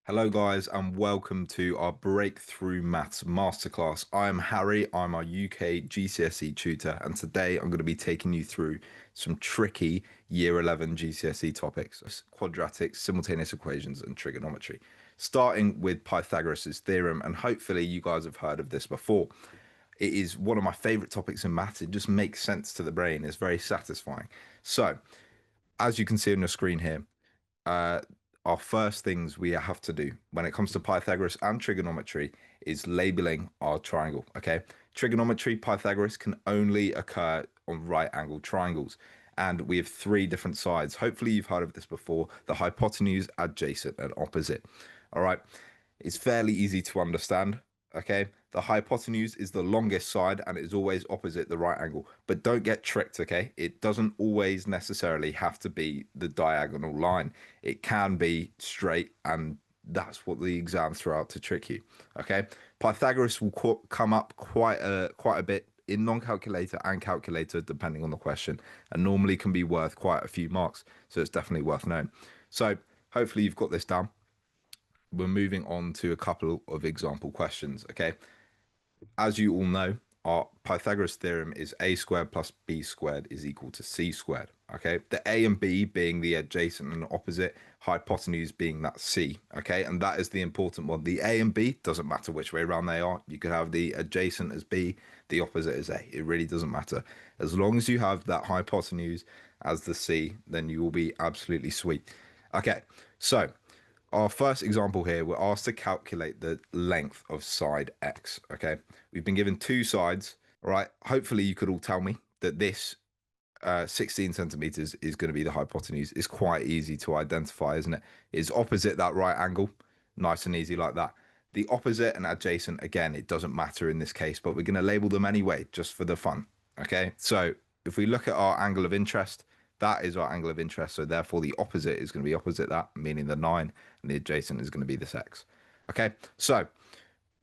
Hello guys and welcome to our Breakthrough Maths Masterclass. I'm Harry, I'm our UK GCSE tutor, and today I'm going to be taking you through some tricky Year 11 GCSE topics: quadratic, simultaneous equations and trigonometry. Starting with Pythagoras' theorem, and hopefully you guys have heard of this before. It is one of my favorite topics in maths. It just makes sense to the brain. It's very satisfying. So, as you can see on your screen here, uh, our first things we have to do when it comes to Pythagoras and trigonometry is labeling our triangle. Okay, trigonometry, Pythagoras can only occur on right angled triangles, and we have three different sides. Hopefully you've heard of this before: the hypotenuse, adjacent and opposite. All right, it's fairly easy to understand. Okay, the hypotenuse is the longest side and it is always opposite the right angle, but don't get tricked. Okay, it doesn't always necessarily have to be the diagonal line. It can be straight, and that's what the exams throw out to trick you. Okay, Pythagoras will come up quite a bit in non-calculator and calculator depending on the question, and normally can be worth quite a few marks, so it's definitely worth knowing. So hopefully you've got this down. We're moving on to a couple of example questions. Okay, as you all know, our Pythagoras theorem is a squared plus b squared is equal to c squared. Okay, the a and b being the adjacent and opposite, hypotenuse being that c. Okay, and that is the important one. The a and b doesn't matter which way around they are. You could have the adjacent as b, the opposite as a. It really doesn't matter. As long as you have that hypotenuse as the c, then you will be absolutely sweet. Okay, so our first example here, we're asked to calculate the length of side X. Okay, we've been given two sides. All right, hopefully you could all tell me that this 16 centimeters is going to be the hypotenuse. It's quite easy to identify, isn't it? It's opposite that right angle, nice and easy like that. The opposite and adjacent, again, it doesn't matter in this case, but we're going to label them anyway, just for the fun. Okay, so if we look at our angle of interest, that is our angle of interest. So therefore the opposite is going to be opposite that, meaning the 9, and the adjacent is going to be this x. Okay, so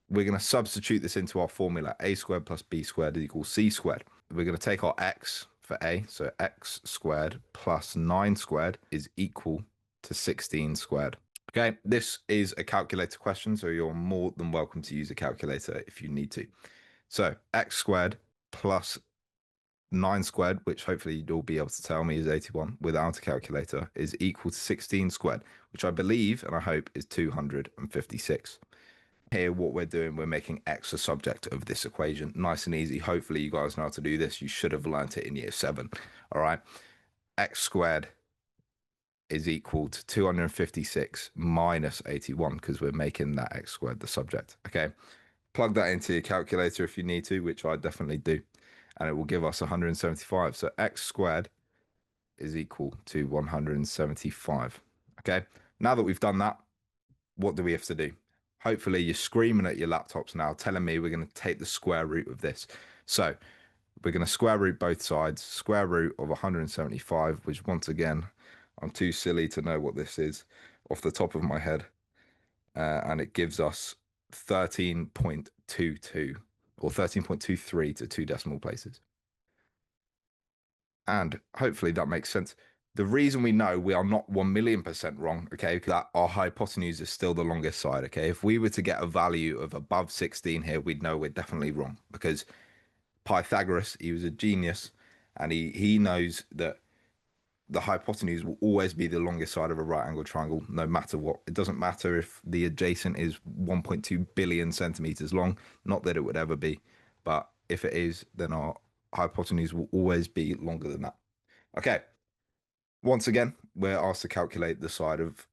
we're going to substitute this into our formula. A squared plus b squared is equals c squared. We're going to take our x for a, so x squared plus 9 squared is equal to 16 squared. Okay, this is a calculator question, so you're more than welcome to use a calculator if you need to. So x squared plus 9 squared, which hopefully you'll be able to tell me is 81 without a calculator, is equal to 16 squared, which I believe and I hope is 256. Here, what we're doing, we're making x a subject of this equation. Nice and easy. Hopefully you guys know how to do this. You should have learnt it in year 7. All right. X squared is equal to 256 minus 81 because we're making that x squared the subject. Okay. Plug that into your calculator if you need to, which I definitely do, and it will give us 175. So x squared is equal to 175. Okay, now that we've done that, what do we have to do? Hopefully you're screaming at your laptops now, telling me we're going to take the square root of this. So we're going to square root both sides. Square root of 175, which once again, I'm too silly to know what this is off the top of my head. And it gives us 13.22 or 13.23 to 2 decimal places. And hopefully that makes sense. The reason we know we are not 1,000,000% wrong, okay, that our hypotenuse is still the longest side, okay? If we were to get a value of above 16 here, we'd know we're definitely wrong, because Pythagoras, he was a genius, and he knows that the hypotenuse will always be the longest side of a right angle triangle, no matter what. It doesn't matter if the adjacent is 1.2 billion centimeters long, not that it would ever be, but if it is, then our hypotenuse will always be longer than that. Okay, once again, we're asked to calculate the side of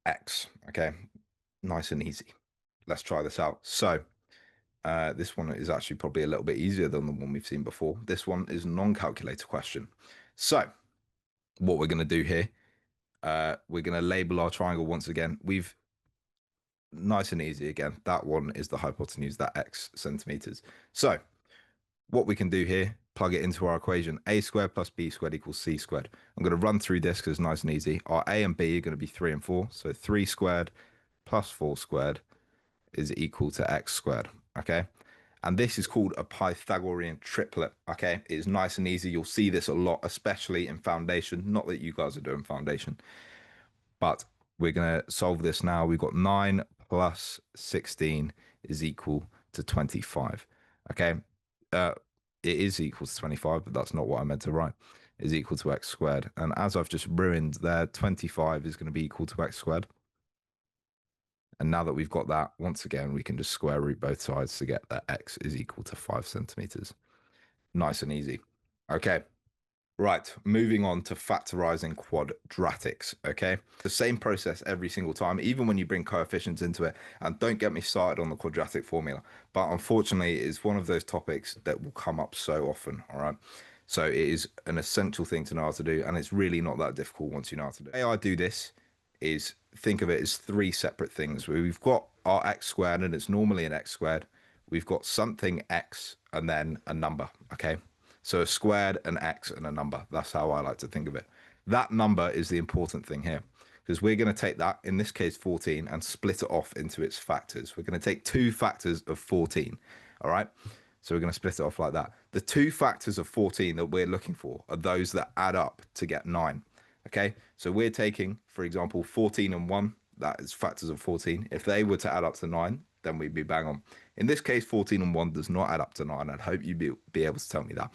x. Okay, nice and easy. Let's try this out. So this one is actually probably a little bit easier than the one we've seen before. This one is a non-calculator question. So what we're going to do here, we're going to label our triangle once again. We've nice and easy again. That one is the hypotenuse, that x centimeters. So what we can do here, plug it into our equation. A squared plus b squared equals c squared. I'm going to run through this because it's nice and easy. Our a and b are going to be 3 and 4. So 3 squared plus 4 squared is equal to x squared. Okay. And this is called a Pythagorean triplet. Okay. It's nice and easy. You'll see this a lot, especially in foundation. Not that you guys are doing foundation, but we're going to solve this now. We've got 9 plus 16 is equal to 25. Okay. Uh, it is equal to 25, but that's not what I meant to write. Is equal to x squared. And as I've just ruined there, 25 is going to be equal to x squared. And now that we've got that, once again, we can just square root both sides to get that x is equal to 5 centimeters. Nice and easy. Okay. Right, moving on to factorizing quadratics, okay? The same process every single time, even when you bring coefficients into it. And don't get me started on the quadratic formula, but unfortunately, it's one of those topics that will come up so often, all right? So it is an essential thing to know how to do, and it's really not that difficult once you know how to do it. The way I do this is think of it as three separate things. We've got our x squared, and it's normally an x squared. We've got something x and then a number, okay? So a squared, an x, and a number. That's how I like to think of it. That number is the important thing here, because we're going to take that, in this case 14, and split it off into its factors. We're going to take two factors of 14, all right? So we're going to split it off like that. The two factors of 14 that we're looking for are those that add up to get 9, okay? So we're taking, for example, 14 and 1, that is factors of 14. If they were to add up to 9, then we'd be bang on. In this case, 14 and 1 does not add up to 9. I'd hope you'd be able to tell me that.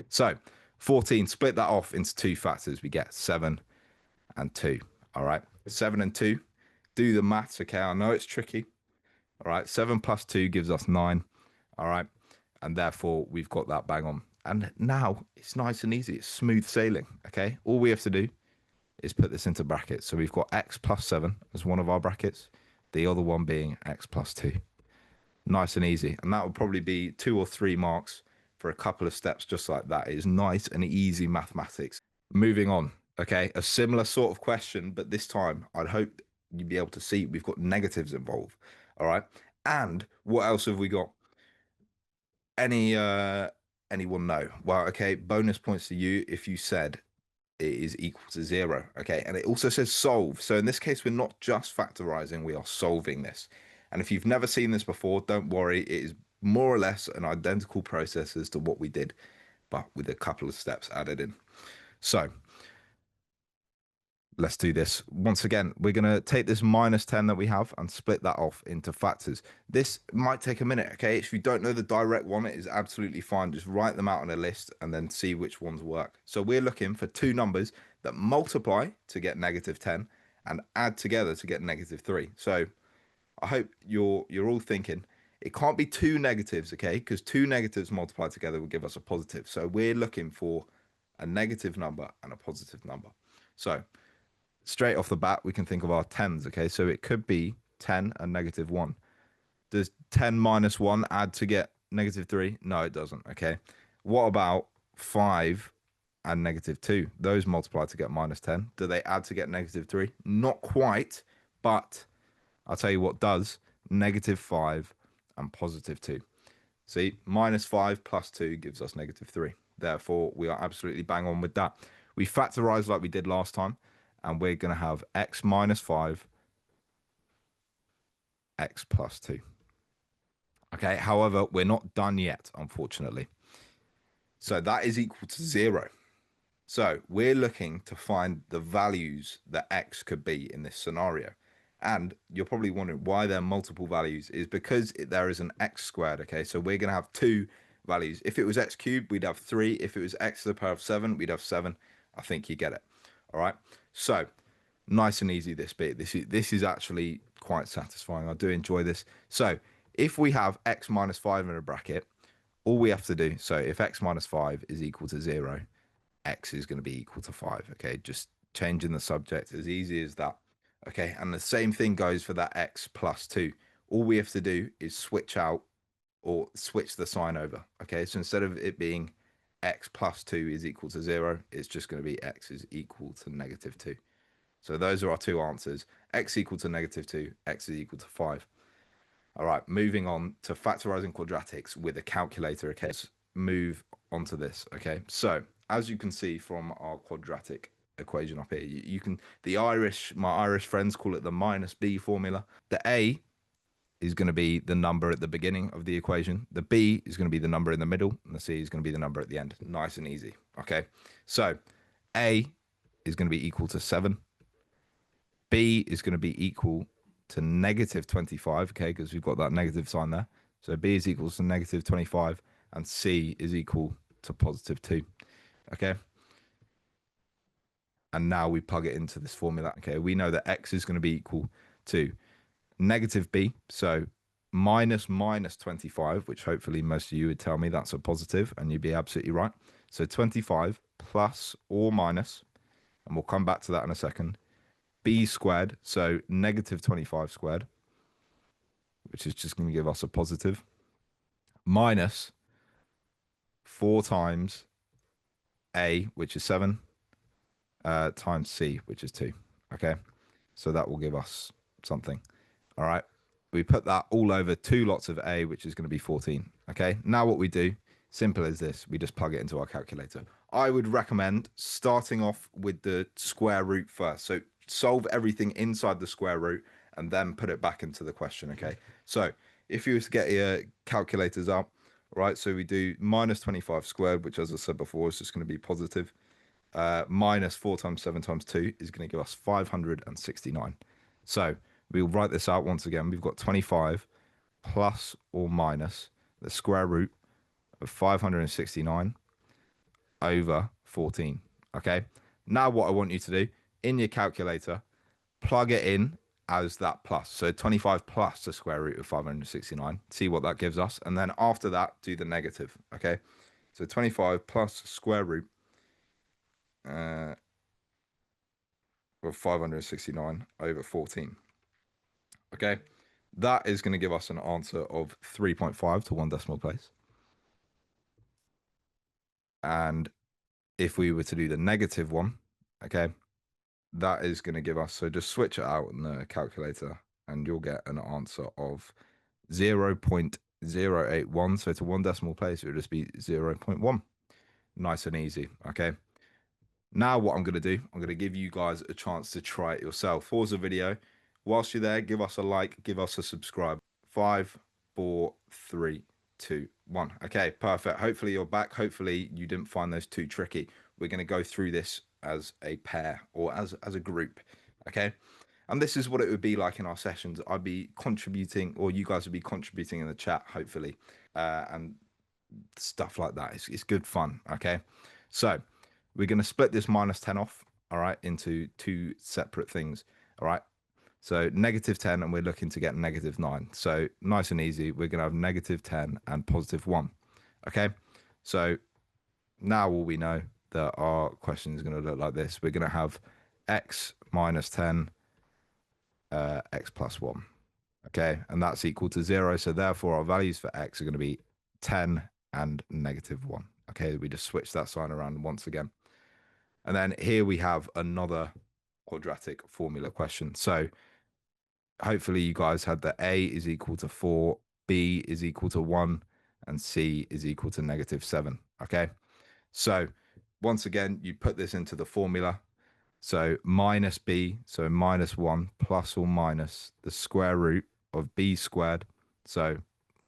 So 14, split that off into two factors. We get 7 and 2. All right. 7 and 2. Do the maths. Okay. I know it's tricky. All right. 7 plus 2 gives us 9. All right. And therefore, we've got that bang on. And now it's nice and easy. It's smooth sailing. Okay. All we have to do is put this into brackets. So we've got x plus 7 as one of our brackets, the other one being x plus 2. Nice and easy. And that will probably be 2 or 3 marks for a couple of steps just like that. It is nice and easy mathematics. Moving on. Okay, a similar sort of question, but this time I'd hope you'd be able to see we've got negatives involved. All right. And what else have we got? Anyone know? Well, okay, bonus points to you if you said it is equal to 0. Okay, and it also says solve. So in this case, we're not just factorizing, we are solving this. And if you've never seen this before, don't worry, it is more or less an identical process as to what we did, but with a couple of steps added in. So let's do this. Once again, we're going to take this minus 10 that we have and split that off into factors. This might take a minute, okay? If you don't know the direct one, it is absolutely fine. Just write them out on a list and then see which ones work. So we're looking for two numbers that multiply to get negative 10 and add together to get negative 3. So I hope you're all thinking it can't be two negatives, okay? Because two negatives multiplied together will give us a positive. So we're looking for a negative number and a positive number. So straight off the bat, we can think of our tens, okay? So it could be 10 and negative 1. Does 10 minus 1 add to get negative 3? No, it doesn't, okay? What about 5 and negative 2? Those multiply to get minus 10. Do they add to get negative 3? Not quite, but I'll tell you what does. Negative 5 and positive 2. See, minus 5 plus 2 gives us negative 3. Therefore, we are absolutely bang on with that. We factorize like we did last time, and we're going to have x minus 5, x plus 2. Okay, however, we're not done yet, unfortunately. So that is equal to 0. So we're looking to find the values that x could be in this scenario. And you're probably wondering why there are multiple values is because there is an x squared, okay? So we're going to have two values. If it was x cubed, we'd have 3. If it was x to the power of 7, we'd have 7. I think you get it. All right. So nice and easy, this bit. This is actually quite satisfying. I do enjoy this. So if we have x minus 5 in a bracket, all we have to do, so if x minus 5 is equal to 0, x is going to be equal to 5. Okay, just changing the subject, as easy as that. Okay, and the same thing goes for that x plus 2. All we have to do is switch out or switch the sign over. Okay, so instead of it being x plus 2 is equal to 0, it's just going to be x is equal to negative 2. So those are our two answers. X equal to negative 2, x is equal to 5. All right, moving on to factorizing quadratics with a calculator. Okay, let's move on to this. Okay, so as you can see from our quadratic equation up here, you can, my Irish friends call it the minus b formula. The a is going to be the number at the beginning of the equation. The b is going to be the number in the middle, and the c is going to be the number at the end. Nice and easy. Okay, so a is going to be equal to 7. B is going to be equal to negative 25, okay, because we've got that negative sign there. So B is equal to negative 25, and C is equal to positive 2, okay? And now we plug it into this formula, okay? We know that X is going to be equal to negative B, so minus 25, which hopefully most of you would tell me that's a positive, and you'd be absolutely right. So 25 plus or minus, and we'll come back to that in a second, B squared, so negative 25 squared, which is just going to give us a positive, minus 4 times A, which is 7, times C, which is 2. Okay, so that will give us something. All right, we put that all over 2 lots of A, which is going to be 14. Okay, now what we do, simple as this, we just plug it into our calculator. I would recommend starting off with the square root first. So solve everything inside the square root and then put it back into the question. Okay, so if you were to get your calculators up, right, so we do minus 25 squared, which as I said before is just going to be positive, minus 4 times 7 times 2 is going to give us 569. So we'll write this out once again. We've got 25 plus or minus the square root of 569 over 14. Okay, now what I want you to do in your calculator, plug it in as that plus. So 25 plus the square root of 569. See what that gives us. And then after that, do the negative. Okay, so 25 plus square root of 569 over 14. Okay, that is going to give us an answer of 3.5 to 1 decimal place. And if we were to do the negative one, okay, that is going to give us, so just switch it out in the calculator and you'll get an answer of 0.081. So to 1 decimal place, it would just be 0.1. Nice and easy. Okay. Now what I'm going to do, I'm going to give you guys a chance to try it yourself. Pause the video. Whilst you're there, give us a like, give us a subscribe. 5, 4, 3, 2, 1. Okay, perfect. Hopefully you're back. Hopefully you didn't find those too tricky. We're going to go through this as a pair or as a group. Okay. And this is what it would be like in our sessions. I'd be contributing, or you guys would be contributing in the chat, hopefully, and stuff like that. It's good fun. Okay. So we're going to split this minus 10 off, all right, into 2 separate things. All right. So negative 10, and we're looking to get negative 9. So nice and easy. We're going to have negative 10 and positive 1. Okay. So now all we know that our question is going to look like this. We're going to have x minus 10, x plus 1. Okay. And that's equal to 0. So therefore our values for x are going to be 10 and negative 1. Okay. We just switch that sign around once again. And then here we have another quadratic formula question. So hopefully you guys had that A is equal to 4, B is equal to 1, and C is equal to negative 7. Okay. So once again, you put this into the formula. So minus B, so minus 1 plus or minus the square root of B squared. So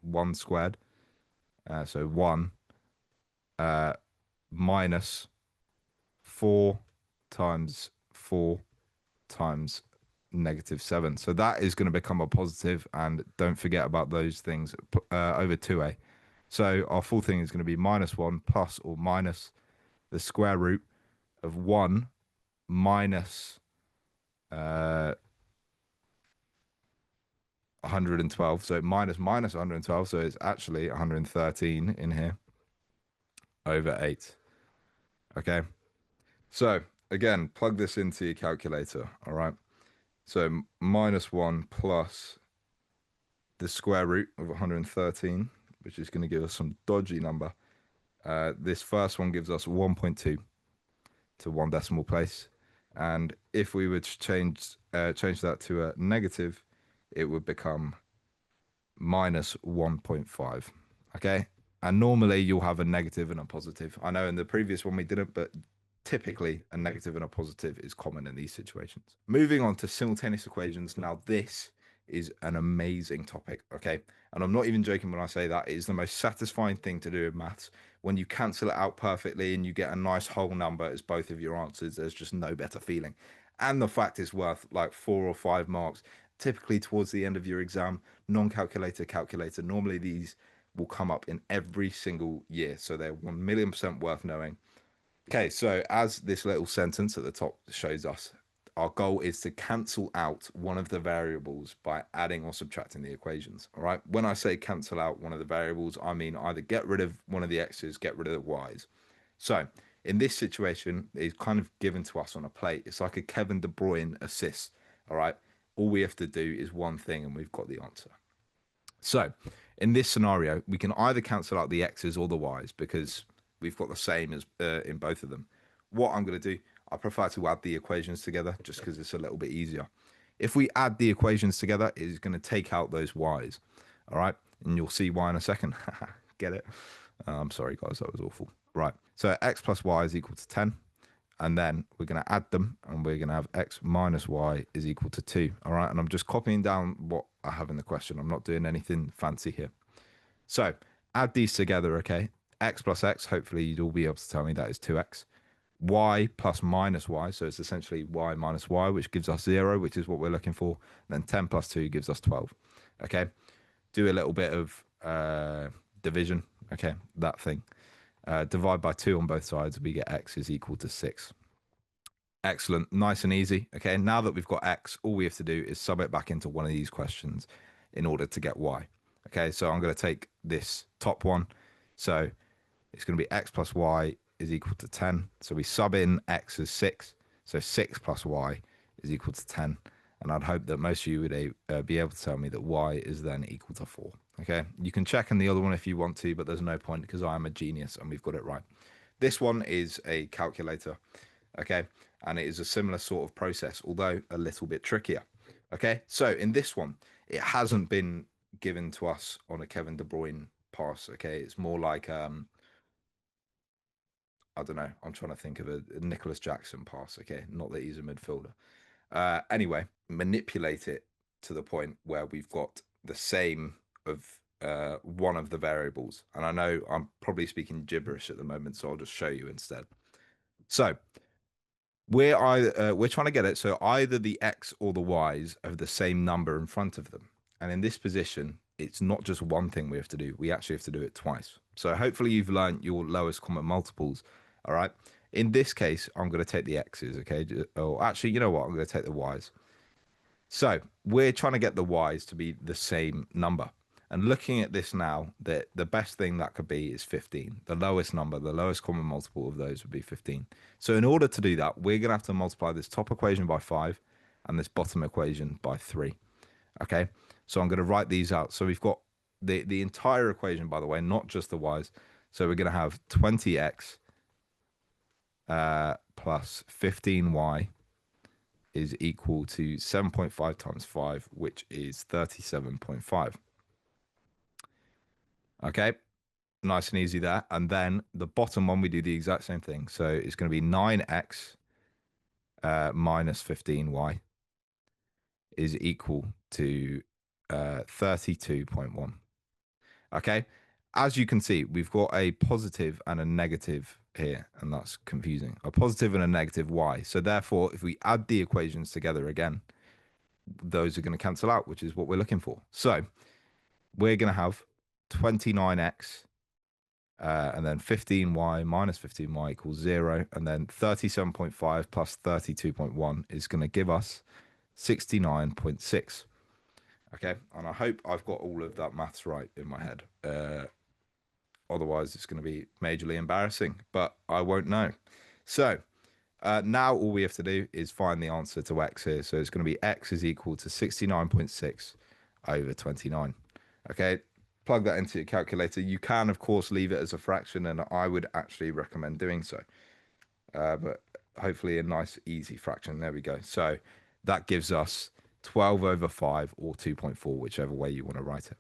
1 squared. So 1 minus 4 times 4 times negative 7. So that is going to become a positive, and don't forget about those things over 2a. So our full thing is going to be minus 1 plus or minus the square root of 1 minus 112. So minus 112. So it's actually 113 in here over 8. Okay. So again, plug this into your calculator. All right. So minus 1 plus the square root of 113, which is going to give us some dodgy number. This first one gives us 1.2 to 1 decimal place. And if we were to change that to a negative, it would become minus 1.5. Okay. And normally you'll have a negative and a positive. I know in the previous one we didn't, but typically a negative and a positive is common in these situations. Moving on to simultaneous equations. Now this is an amazing topic, okay? And I'm not even joking when I say that. It is the most satisfying thing to do in maths. When you cancel it out perfectly and you get a nice whole number as both of your answers, there's just no better feeling. And the fact it's worth like 4 or 5 marks, typically towards the end of your exam, non-calculator, calculator. Normally these will come up in every single year. So they're 1,000,000% worth knowing. Okay, so as this little sentence at the top shows us, our goal is to cancel out one of the variables by adding or subtracting the equations. All right. When I say cancel out one of the variables, I mean either get rid of one of the x's, get rid of the y's. So in this situation, it's kind of given to us on a plate. It's like a Kevin De Bruyne assist. All right. All we have to do is one thing and we've got the answer. So in this scenario, we can either cancel out the x's or the y's because we've got the same as in both of them. What I'm going to do, I prefer to add the equations together just because it's a little bit easier. If we add the equations together, it's going to take out those y's. All right. And you'll see why in a second. Get it? I'm sorry, guys. That was awful. Right. So x plus y is equal to 10. And then we're going to add them and we're going to have x minus y is equal to 2. All right. And I'm just copying down what I have in the question. I'm not doing anything fancy here. So add these together. Okay. X plus x. Hopefully you'd all be able to tell me that is 2x. Y plus minus y. So it's essentially y minus y, which gives us 0, which is what we're looking for. Then 10 plus 2 gives us 12. Okay. Do a little bit of division. Okay. That thing. Divide by 2 on both sides, we get x is equal to 6. Excellent. Nice and easy. Okay, now that we've got x, all we have to do is sub it back into one of these questions in order to get y. Okay, so I'm going to take this top one. So it's going to be x plus y is equal to 10. So we sub in x as 6. So 6 plus y is equal to 10. And I'd hope that most of you would be able to tell me that y is then equal to 4. Okay, you can check in the other one if you want to, but there's no point because I am a genius and we've got it right. This one is a calculator, okay, and it is a similar sort of process, although a little bit trickier. Okay, so in this one, it hasn't been given to us on a Kevin De Bruyne pass. Okay, it's more like I don't know. I'm trying to think of a Nicholas Jackson pass. Okay, not that he's a midfielder. Anyway, manipulate it to the point where we've got the same of one of the variables. And I know I'm probably speaking gibberish at the moment, so I'll just show you instead. So we're trying to get it so either the x or the y's have the same number in front of them. And in this position, it's not just one thing we have to do. We actually have to do it twice. So hopefully you've learned your lowest common multiples. All right. In this case, I'm going to take the x's. Okay. Oh, actually, you know what? I'm going to take the y's. So we're trying to get the y's to be the same number. And looking at this now, the best thing that could be is 15. The lowest number, the lowest common multiple of those would be 15. So in order to do that, we're going to have to multiply this top equation by 5 and this bottom equation by 3. Okay, so I'm going to write these out. So we've got the entire equation, by the way, not just the y's. So we're going to have 20x plus 15y is equal to 7.5 times 5, which is 37.5. Okay, nice and easy there. And then the bottom one, we do the exact same thing. So it's going to be 9x minus 15y is equal to 32.1. Okay, as you can see, we've got a positive and a negative here, and that's confusing. A positive and a negative y. So therefore, if we add the equations together again, those are going to cancel out, which is what we're looking for. So we're going to have 29x and then 15y minus 15y equals 0. And then 37.5 plus 32.1 is going to give us 69.6. Okay, and I hope I've got all of that maths right in my head. Otherwise, it's going to be majorly embarrassing, but I won't know. So now all we have to do is find the answer to x here. So it's going to be x is equal to 69.6 over 29. Okay, plug that into your calculator. You can, of course, leave it as a fraction, and I would actually recommend doing so. But hopefully a nice, easy fraction. There we go. So that gives us 12 over 5 or 2.4, whichever way you want to write it.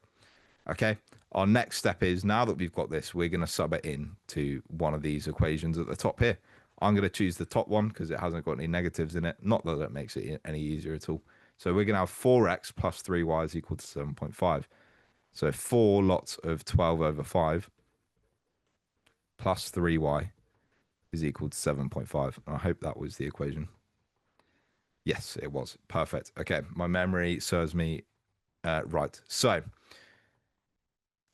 Okay, our next step is, now that we've got this, we're going to sub it in to one of these equations at the top here. I'm going to choose the top one because it hasn't got any negatives in it. Not that it makes it any easier at all. So we're going to have 4x plus 3y is equal to 7.5. So 4 lots of 12 over 5 plus 3y is equal to 7.5. And I hope that was the equation. Yes, it was. Perfect. Okay, my memory serves me right. So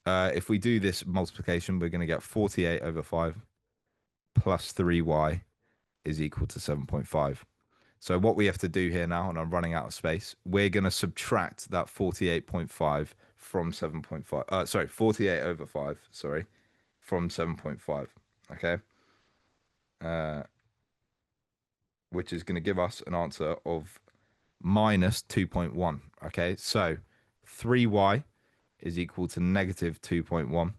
if we do this multiplication, we're going to get 48 over 5 plus 3y is equal to 7.5. So what we have to do here now, and I'm running out of space, we're going to subtract that 48.5 from 7.5. Sorry, 48 over 5, sorry, from 7.5. Okay. Which is going to give us an answer of minus 2.1. Okay. So 3y is equal to negative 2.1.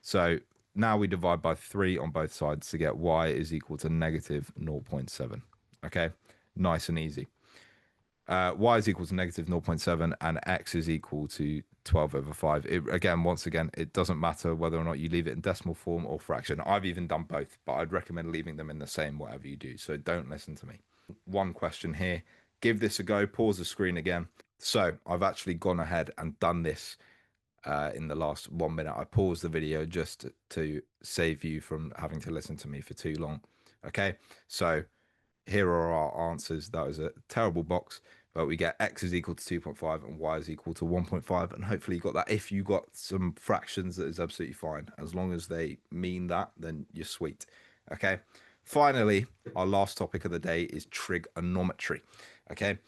So now we divide by 3 on both sides to get y is equal to negative 0.7. Okay. Nice and easy. Y is equal to negative 0.7 and x is equal to 12 over 5. Once again, it doesn't matter whether or not you leave it in decimal form or fraction. I've even done both, but I'd recommend leaving them in the same whatever you do. So don't listen to me. One question here. Give this a go. Pause the screen again. So I've actually gone ahead and done this in the last 1 minute. I paused the video just to save you from having to listen to me for too long. Okay, so here are our answers. That was a terrible box, but we get x is equal to 2.5 and y is equal to 1.5. And hopefully you got that. If you got some fractions, that is absolutely fine. As long as they mean that, then you're sweet. Okay. Finally, our last topic of the day is trigonometry. Okay.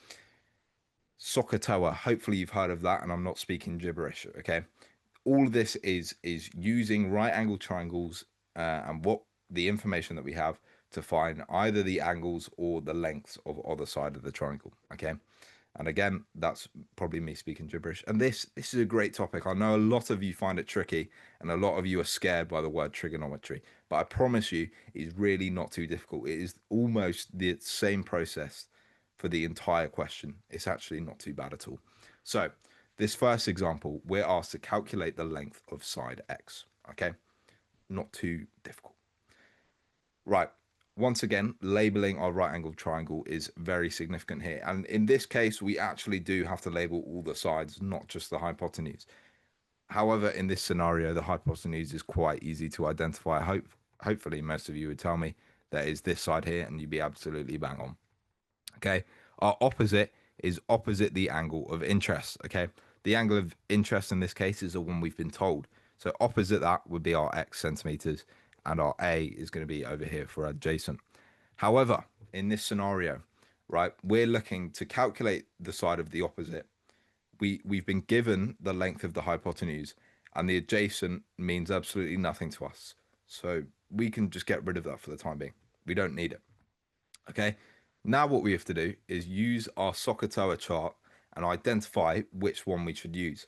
SOHCAHTOA. Hopefully you've heard of that, and I'm not speaking gibberish. Okay. All of this is using right angle triangles and what the information that we have to find either the angles or the lengths of either side of the triangle. Okay. And again, that's probably me speaking gibberish. And this is a great topic. I know a lot of you find it tricky and a lot of you are scared by the word trigonometry, but I promise you it's really not too difficult. It is almost the same process for the entire question. It's actually not too bad at all. So this first example, we're asked to calculate the length of side x. Okay. Not too difficult. Right. Once again, labeling our right angled triangle is very significant here. And in this case, we actually do have to label all the sides, not just the hypotenuse. However, in this scenario, the hypotenuse is quite easy to identify. Hopefully, most of you would tell me that is this side here, and you'd be absolutely bang on. Okay. Our opposite is opposite the angle of interest. Okay. The angle of interest in this case is the one we've been told. So opposite that would be our x centimeters, and our A is going to be over here for adjacent. However, in this scenario, right, we're looking to calculate the side of the opposite. We've been given the length of the hypotenuse, and the adjacent means absolutely nothing to us. So we can just get rid of that for the time being. We don't need it. Okay. Now what we have to do is use our SOHCAHTOA chart and identify which one we should use.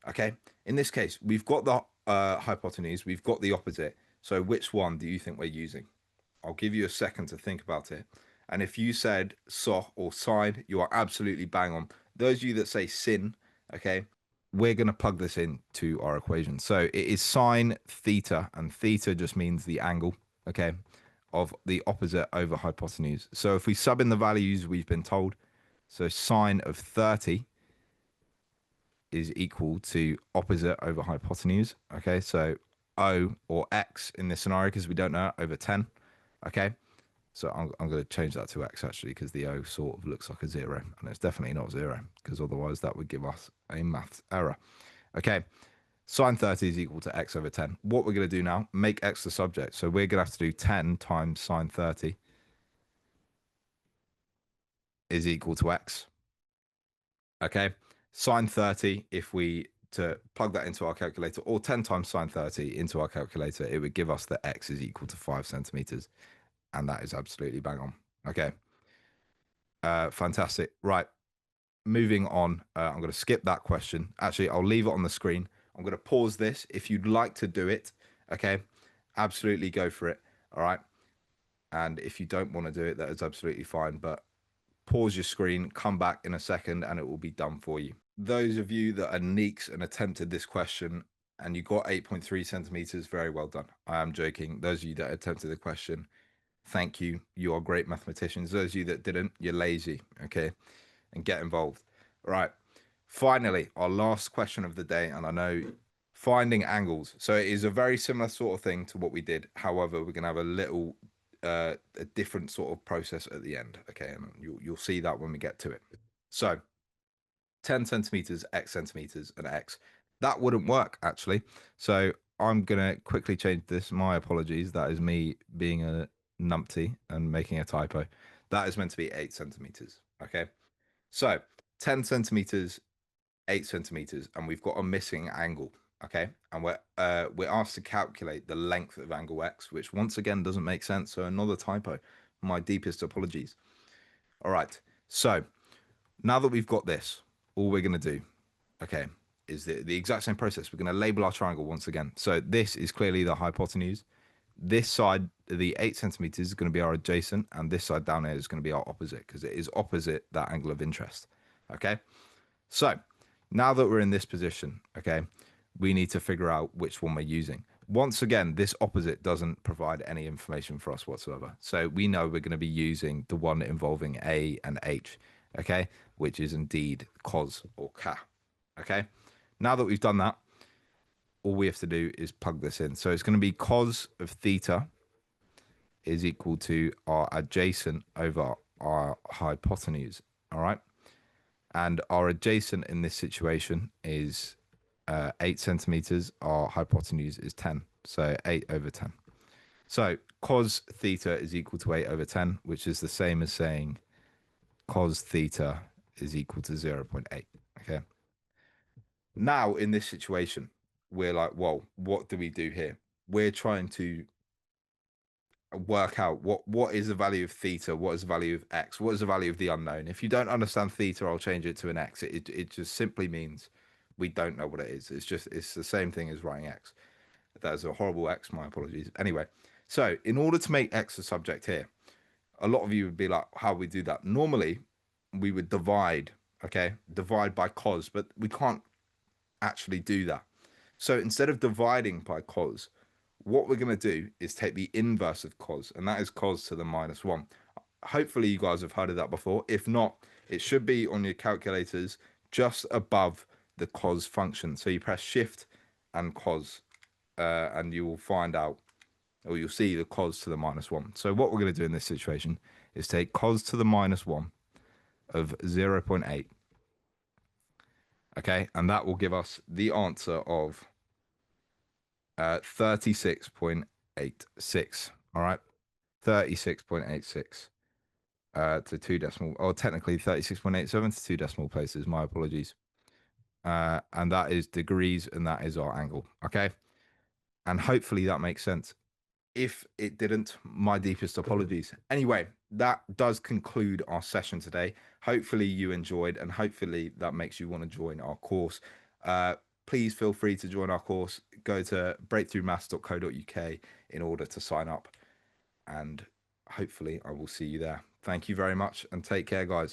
Okay. In this case, we've got the hypotenuse, we've got the opposite. So which one do you think we're using? I'll give you a second to think about it. And if you said SOH or sine, you are absolutely bang on. Those of you that say sin, okay, we're going to plug this into our equation. So it is sine theta, and theta just means the angle, okay, of the opposite over hypotenuse. So if we sub in the values we've been told, so sine of 30 is equal to opposite over hypotenuse. Okay, so O or X in this scenario, because we don't know, over 10. Okay, so I'm going to change that to X actually, because the O sort of looks like a 0, and it's definitely not 0, because otherwise that would give us a math error. Okay, sine 30 is equal to X over 10. What we're going to do now, make X the subject. So we're going to have to do 10 times sine 30 is equal to X. Okay, sine 30, if we to plug that into our calculator, or 10 times sine 30 into our calculator, it would give us that X is equal to 5 centimeters. And that is absolutely bang on. Okay. Fantastic. Right. Moving on. I'm going to skip that question. Actually, I'll leave it on the screen. I'm going to pause this. If you'd like to do it, okay, absolutely go for it. All right. And if you don't want to do it, that is absolutely fine. But pause your screen, come back in a second, and it will be done for you. Those of you that are neeks and attempted this question and you got 8.3 centimeters, very well done. I am joking. Those of you that attempted the question, thank you. You are great mathematicians. Those of you that didn't, you're lazy. Okay. And get involved. All right. Finally, our last question of the day. And I know finding angles. So it is a very similar sort of thing to what we did. However, we're going to have a little a different sort of process at the end. Okay, and you'll see that when we get to it. So 10 centimeters, x centimeters, and x. That wouldn't work actually. So I'm gonna quickly change this. My apologies. That is me being a numpty and making a typo. That is meant to be 8 centimeters. Okay. So 10 centimeters, 8 centimeters, and we've got a missing angle. Okay, and we're asked to calculate the length of angle x, which once again doesn't make sense. So another typo. My deepest apologies. All right. So now that we've got this, all we're going to do, okay, is the exact same process. We're going to label our triangle once again. So this is clearly the hypotenuse. This side, the 8 centimeters, is going to be our adjacent, and this side down here is going to be our opposite because it is opposite that angle of interest. Okay, so now that we're in this position, okay, we need to figure out which one we're using. Once again, this opposite doesn't provide any information for us whatsoever. So we know we're going to be using the one involving A and H, okay, which is indeed cos or ca. Okay, now that we've done that, all we have to do is plug this in. So it's going to be cos of theta is equal to our adjacent over our hypotenuse. All right. And our adjacent in this situation is 8 centimeters. Our hypotenuse is 10. So 8 over 10. So cos theta is equal to 8 over 10, which is the same as saying cos theta is equal to 0.8. Okay. Now, in this situation, we're like, well, what do we do here? We're trying to work out what is the value of theta, what is the value of x, what is the value of the unknown. If you don't understand theta, I'll change it to an x. It just simply means we don't know what it is. It's the same thing as writing x. That is a horrible x, my apologies. Anyway, so in order to make x a subject here, a lot of you would be like, how we do that? Normally, we would divide, okay? Divide by cos, but we can't actually do that. So instead of dividing by cos, what we're going to do is take the inverse of cos, and that is cos to the -1. Hopefully you guys have heard of that before. If not, it should be on your calculators just above the cos function. So you press shift and cos, and you will find out, or you'll see the cos to the -1. So what we're going to do in this situation is take cos to the -1 of 0.8. Okay, and that will give us the answer of 36.86. All right, 36.86 to 2 decimal, or technically 36.87 to 2 decimal places. My apologies. And that is degrees, and that is our angle. Okay, and hopefully that makes sense. If it didn't, my deepest apologies. Anyway, that does conclude our session today. Hopefully you enjoyed, and hopefully that makes you want to join our course. Please feel free to join our course. Go to breakthroughmaths.co.uk in order to sign up, and hopefully I will see you there. Thank you very much, and take care, guys.